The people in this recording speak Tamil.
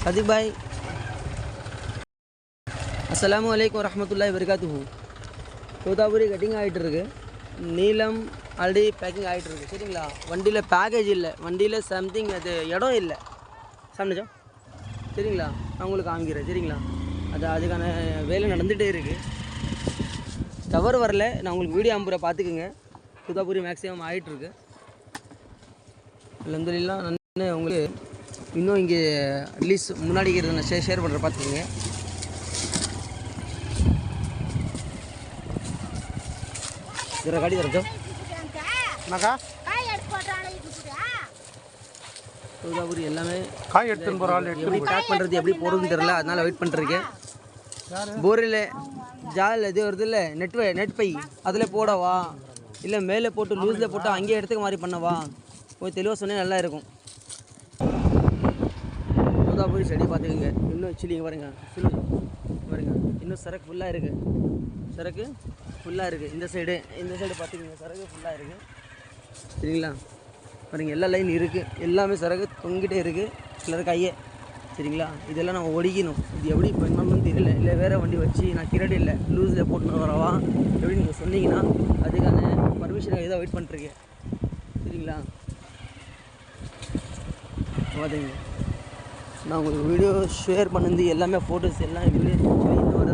சதீப் பாய், அஸ்ஸலாமு அலைக்கும் வரஹ்மத்துல்லாஹி வபரகாத்துஹு. தோதாபுரி கட்டிங் ஆகிட்டு இருக்கு. நீளம் ஆல்ரெடி பேக்கிங் ஆகிட்டு இருக்கு. சரிங்களா? வண்டியில் பேக்கேஜ் இல்லை, வண்டியில் சம்திங் அது இடம் இல்லை சமைச்சோம். சரிங்களா? நான் உங்களுக்கு காமிக்கிறேன். சரிங்களா? அதுக்கான வேலை நடந்துகிட்டே இருக்குது. டவர் வரல, நான் உங்களுக்கு வீடியோ அனுப்புகிறேன், பார்த்துக்குங்க. தோதாபுரி மேக்ஸிமம் ஆகிட்டுருக்கு. அல்ஹம்துலில்லாஹ். நான் உங்களுக்கு இன்னும் இங்கே அட்லீஸ்ட் முன்னாடி இருக்கிறத நான் ஷேர் பண்ணுறேன், பார்த்துக்குங்க. இதில் காடி தரட்டும் தோதாபுரி எல்லாமே காய் எடுத்துன்னு போகிறாள். எப்படி பேக் பண்ணுறது எப்படி போடுறதுன்னு தெரியல, அதனால் வெயிட் பண்ணிருக்கேன். போரில் ஜால் இது வருது இல்லை, நெட் பை அதில் போடவா இல்லை மேலே போட்டு லூஸில் போட்டு அங்கேயே இடத்துக்கு மாதிரி பண்ணவா, கொஞ்சம் தெளிவாக சொன்னே நல்லா இருக்கும். தோதாபுரி செடி பார்த்துக்குங்க. இன்னும் சில்லிங்க பாருங்க, பாருங்க, இன்னும் சரக்கு ஃபுல்லாக இருக்குது. சரக்கு ஃபுல்லாக இருக்குது. இந்த சைடு பார்த்துக்குங்க, சரக்கு ஃபுல்லாக இருக்குது. சரிங்களா? பாருங்கள், எல்லா லைன் இருக்குது, எல்லாமே சரக்கு தொங்கிட்டே இருக்குது. சிலர் கையே. சரிங்களா? இதெல்லாம் நம்ம ஒடிக்கணும். இது எப்படி பண்ணணும்னு தெரியல. இல்லை வேறு வண்டி வச்சு நான் கிரடி இல்லை லூஸில் போட்டு வரவா எப்படி நீங்கள் சொன்னீங்கன்னா அதுக்கான பர்மிஷனுக்காக தான் வெயிட் பண்ணிட்டுருக்கேன். சரிங்களா? பார்த்துங்க, நான் உங்களுக்கு வீடியோ ஷேர் பண்ணது எல்லாமே ஃபோட்டோஸ் எல்லாம் வீடியோ இந்த